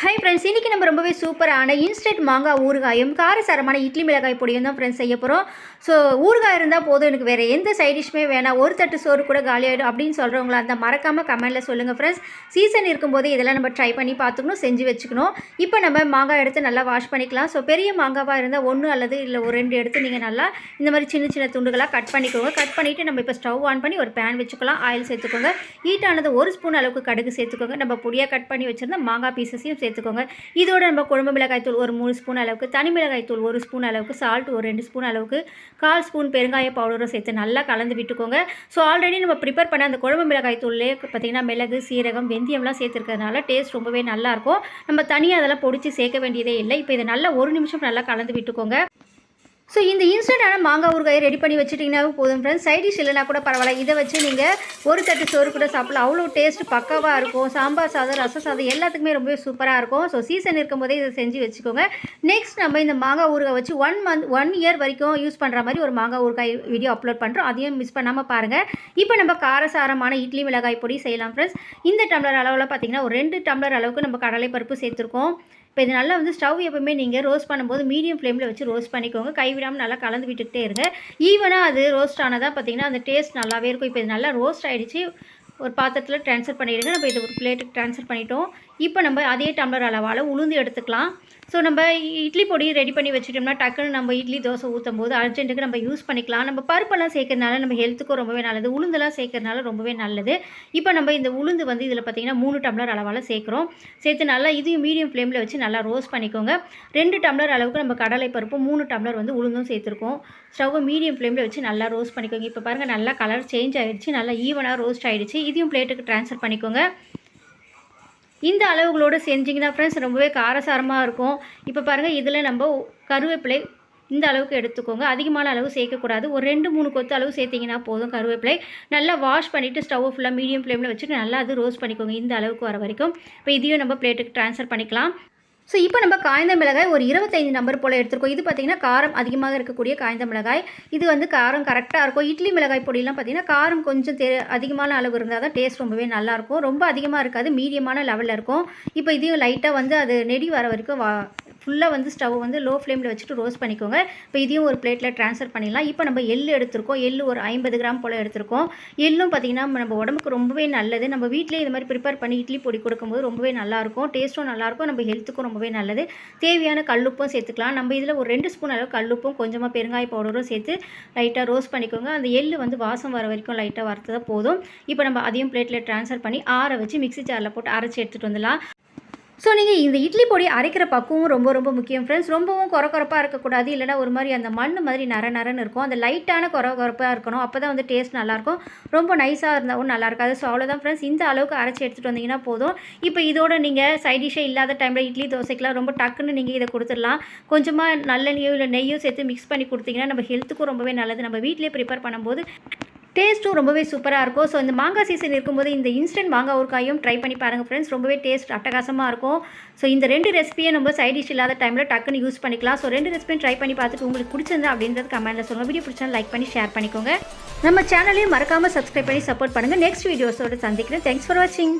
Hi friends, இன்றைக்கி நம்ம ரொம்பவே சூப்பரான இன்ஸ்டன்ட் மாங்காய் ஊறுகாயும் காரசாரமான இட்லி மிளகாய் பொடியும் தான் ஃப்ரெண்ட்ஸ் செய்ய போகிறோம். ஸோ ஊறுகாய் இருந்தால் போதும், எனக்கு வேறு எந்த சைட் டிஷ்மே வேணாம், ஒரு தட்டு சோறு கூட காலியாகிடும் அப்படின்னு சொல்கிறவங்களா அந்த மறக்காமல் கமெண்ட்டில் சொல்லுங்கள் ஃப்ரெண்ட்ஸ். சீசன் இருக்கும்போது இதெல்லாம் நம்ம ட்ரை பண்ணி பார்த்துக்கணும், செஞ்சு வச்சுக்கணும். இப்போ நம்ம மாங்காய் எடுத்து நல்லா வாஷ் பண்ணிக்கலாம். ஸோ பெரிய மாங்காவாக இருந்தால் ஒன்று அல்லது இல்லை ஒரு 2 எடுத்து நீங்கள் நல்லா இந்த மாதிரி சின்ன சின்ன துண்டுகளாக கட் பண்ணிக்கோங்க. கட் பண்ணிவிட்டு நம்ம இப்போ ஸ்டவ் ஆன் பண்ணி ஒரு பேன் வச்சுக்கலாம். ஆயில் சேர்த்துக்கோங்க. ஹீட்டானது 1 ஸ்பூன் அளவுக்கு கடுகு சேர்த்துக்கோங்க. நம்ம பொடியாக கட் பண்ணி வச்சுருந்தா மாங்காய் பீசஸையும் சேர்த்துக்கோங்க. இதோட நம்ம குழம்பு மிளகாய் தூள் ஒரு 3 ஸ்பூன் அளவுக்கு, தனி மிளகாய் தூள் 1 ஸ்பூன் அளவுக்கு, சால்ட் ஒரு 2 ஸ்பூன் அளவுக்கு, 1/4 ஸ்பூன் பெருங்காய பவுடரும் சேர்த்து நல்லா கலந்து விட்டுக்கோங்க. ஸோ ஆல்ரெடி நம்ம ப்ரிப்பேர் பண்ண அந்த குழம்பு மிளகாய் தூள்லேயே பார்த்திங்கன்னா மிளகு, சீரகம், வெந்தயம்லாம் சேர்த்துருக்கிறதுனால டேஸ்ட் ரொம்பவே நல்லாயிருக்கும். நம்ம தனியாக அதெல்லாம் பொடிச்சு சேர்க்க வேண்டியதே இல்லை. இப்போ இதை நல்லா 1 நிமிஷம் நல்லா கலந்து விட்டுக்கோங்க. ஸோ இந்த இன்ஸ்டன்டான மாங்காய் ஊறுகாயை ரெடி பண்ணி வச்சுட்டிங்கனாவே போதும் ஃப்ரெண்ட்ஸ். சைட் டிஷ் இல்லைனா கூட பரவாயில்ல, இதை வச்சு நீங்கள் ஒரு தட்டு சோறு கூட சாப்பிடலாம். அவ்வளோ டேஸ்ட் பக்காவாக இருக்கும். சாம்பார் சாதம், ரசம் சாதம் எல்லாத்துக்குமே ரொம்பவே சூப்பராக இருக்கும். ஸோ சீசன் இருக்கும்போதே இதை செஞ்சு வச்சுக்கோங்க. நெக்ஸ்ட் நம்ம இந்த மாங்காய் ஊறுகாய் வச்சு 1 இயர் வரைக்கும் யூஸ் பண்ணுற மாதிரி ஒரு மாங்காய் ஊறுகாய் வீடியோ அப்லோட் பண்ணுறோம். அதையும் மிஸ் பண்ணாமல் பாருங்கள். இப்போ நம்ம காரசாரமான இட்லி மிளகாய் பொடி செய்யலாம் ஃப்ரெண்ட்ஸ். இந்த டம்ளர் அளவில் பார்த்திங்கன்னா ஒரு 2 டம்ளர் அளவுக்கு நம்ம கடலை பருப்பு சேர்த்துருக்கோம். இப்போ இது நல்லா ஸ்டவ் எப்பவுமே நீங்கள் ரோஸ்ட் பண்ணும்போது மீடியம் ஃப்ளேமில் வச்சு ரோஸ்ட் பண்ணிக்கோங்க. கைவிடாமல் நல்லா கலந்து விட்டுக்கிட்டே இருங்க. ஈவனாக அது ரோஸ்ட் ஆனதாக பார்த்திங்கன்னா அந்த டேஸ்ட் நல்லாவே இருக்கும். இப்போ இது நல்லா ரோஸ்ட் ஆகிடுச்சு. ஒரு பாத்திரத்தில் ட்ரான்ஸ்ஃபர் பண்ணிவிடுங்க. நம்ம இதை ஒரு பிளேட்டுக்கு ட்ரான்ஸ்ஃபர் பண்ணிட்டோம். இப்போ நம்ம அதே டம்ளர் அளவால் உளுந்து எடுத்துக்கலாம். ஸோ நம்ம இட்லி பொடி ரெடி பண்ணி வச்சுட்டோம்னா டக்குன்னு நம்ம இட்லி தோசை ஊற்றும் போது அர்ஜென்ட்டுக்கு நம்ம யூஸ் பண்ணிக்கலாம். நம்ம பருப்பெல்லாம் சேர்க்கறதுனால நம்ம ஹெல்த்துக்கும் ரொம்பவே நல்லது, உளுந்தெல்லாம் சேர்க்கறதுனால ரொம்பவே நல்லது. இப்போ நம்ம இந்த உளுந்து இதில் பார்த்திங்கன்னா 3 டம்ளர் அளவால் சேர்க்குறோம். சேர்த்து நல்லா இதையும் மீடியம் ஃப்ளேமில் வச்சு நல்லா ரோஸ்ட் பண்ணிக்கோங்க. 2 டம்ளர் அளவுக்கு நம்ம கடலை பருப்பும் 3 டம்ளர் உளுந்தும் சேர்த்துருக்கோம். ஸ்டவ்வை மீடியம் ஃப்ளேமில் வச்சு நல்லா ரோஸ்ட் பண்ணிக்கோங்க. இப்போ பாருங்கள் நல்லா கலர் சேஞ்ச் ஆகிடுச்சு, நல்லா ஈவனாக ரோஸ்ட் ஆகிடுச்சு. இதையும் பிளேட்டுக்கு ட்ரான்ஸ்ஃபர் பண்ணிக்கோங்க. இந்த அளவுகளோடு செஞ்சிங்கன்னா ஃப்ரெண்ட்ஸ் ரொம்பவே காரசாரமாக இருக்கும். இப்போ பாருங்கள், இதில் நம்ம கருவேப்பிலை இந்த அளவுக்கு எடுத்துக்கோங்க. அதிகமான அளவு சேர்க்கக்கூடாது. ஒரு 2-3 கொத்து அளவு சேர்த்திங்கன்னா போதும். கருவேப்பிலை நல்லா வாஷ் பண்ணிவிட்டு ஸ்டவ் ஃபுல்லாக மீடியம் ஃப்ளேமில் வச்சுட்டு நல்லா அது ரோஸ்ட் பண்ணிக்கோங்க இந்த அளவுக்கு வர வரைக்கும். இப்போ இதையும் நம்ம பிளேட்டுக்கு ட்ரான்ஸ்ஃபர் பண்ணிக்கலாம். ஸோ இப்போ நம்ம காய்ந்த மிளகாய் ஒரு 25 நம்பர் போல் எடுத்துருக்கோம். இது பார்த்திங்கன்னா காரம் அதிகமாக இருக்கக்கூடிய காய்ந்த மிளகாய். இது காரம் கரெக்டாக இருக்கும். இட்லி மிளகாய் பொடியெலாம் பார்த்திங்கன்னா காரம் கொஞ்சம் அதிகமான அளவு இருந்தால் தான் டேஸ்ட் ரொம்பவே நல்லாயிருக்கும். ரொம்ப அதிகமாக இருக்காது, மீடியமான லெவலில் இருக்கும். இப்போ இதையும் லைட்டாக அது நெடி வர வரைக்கும் ஃபுல்லாக ஸ்டவ் லோ ஃப்ளேமில் வச்சுட்டு ரோஸ்ட் பண்ணிக்கோங்க. இப்போ இதையும் ஒரு பிளேட்டில் ட்ரான்ஸ்ஃபர் பண்ணிடலாம். இப்போ நம்ம எள்ளு எடுத்துருக்கோம். எள்ளு ஒரு 50 கிராம் போல் எடுத்துருக்கோம். எள்ளும் பார்த்திங்கன்னா நம்ம உடம்புக்கு ரொம்பவே நல்லது. நம்ம வீட்டிலே இது மாதிரி ப்ரிப்பேர் பண்ணி இட்லி பொடி கொடுக்கும்போது ரொம்பவே நல்லாயிருக்கும். டேஸ்ட்டும் நல்லாயிருக்கும், நம்ம ஹெல்த்துக்கும் ரொம்பவே நல்லது. தேவையான கல்லுப்பும் சேர்த்துக்கலாம். நம்ம இதில் ஒரு 2 ஸ்பூன் அளவு கல்லுப்பும் கொஞ்சமாக பெருங்காய பவுடரும் சேர்த்து லைட்டாக ரோஸ்ட் பண்ணிக்கோங்க. அந்த எள்ளு வாசம் வர வரைக்கும் லைட்டாக வறுத்ததாக போதும். இப்போ நம்ம அதையும் பிளேட்டில் ட்ரான்ஸ்ஃபர் பண்ணி ஆற வச்சு மிக்ஸி ஜாரில் போட்டு அரைச்சி எடுத்துகிட்டு வந்துடலாம். ஸோ நீங்கள் இந்த இட்லி பொடி அரைக்கிற பக்குவம் ரொம்ப ரொம்ப முக்கியம் ஃப்ரெண்ட்ஸ். ரொம்பவும் கொரப்பாக இருக்கக்கூடாது, இல்லைனா ஒரு மாதிரி அந்த மண் மாதிரி நரன்னு இருக்கும். அந்த லைட்டான கொரப்பாக இருக்கணும். அப்போ தான் டேஸ்ட் நல்லாயிருக்கும். ரொம்ப நைஸாக இருந்தாலும் நல்லா இருக்காது. ஸோ அவ்வளோதான் ஃப்ரெண்ட்ஸ், இந்த அளவுக்கு அரைச்சி எடுத்துகிட்டு வந்தீங்கன்னா போதும். இப்போ இதோட நீங்கள் சைட் டிஷ்ஷே இல்லாத டைமில் இட்லி தோசைக்கெலாம் ரொம்ப டக்குன்னு நீங்கள் இதை கொடுத்துடலாம். கொஞ்சமாக நல்லெண்ணெயோ இல்லை நெய்யோ சேர்த்து மிக்ஸ் பண்ணி கொடுத்தீங்கன்னா நம்ம ஹெல்த்துக்கும் ரொம்பவே நல்லது. நம்ம வீட்டிலே ப்ரிப்பேர் பண்ணும்போது டேஸ்ட்டும் ரொம்பவே சூப்பராக இருக்கும். ஸோ இந்த மாங்காய் சீசன் இருக்கும்போது இந்த இன்ஸ்டன்ட் மாங்காய் ஊறுகாயும் ட்ரை பண்ணி பாருங்கள் ஃப்ரெண்ட்ஸ். ரொம்பவே டேஸ்ட் அட்டகாசமாக இருக்கும். ஸோ இந்த 2 ரெசிபியை நம்ம சைட் டிஷ் இல்லாத டைமில் டக்குன்னு யூஸ் பண்ணிக்கலாம். ஸோ 2 ரெசிபியும் ட்ரை பண்ணி பார்த்துட்டு உங்களுக்கு பிடிச்சிருந்தா அப்படின்றது கமெண்ட்டில் சொல்லுங்கள். வீடியோ பிடிச்சா லைக் பண்ணி ஷேர் பண்ணிக்கோங்க. நம்ம சேனலையும் மறக்காமல் சப்ஸ்கிரைப் பண்ணி சப்போர்ட் பண்ணுங்கள். நெக்ஸ்ட் வீடியோஸோடு சந்திக்கிறேன். தேங்க்ஸ் ஃபார் வாட்சிங்.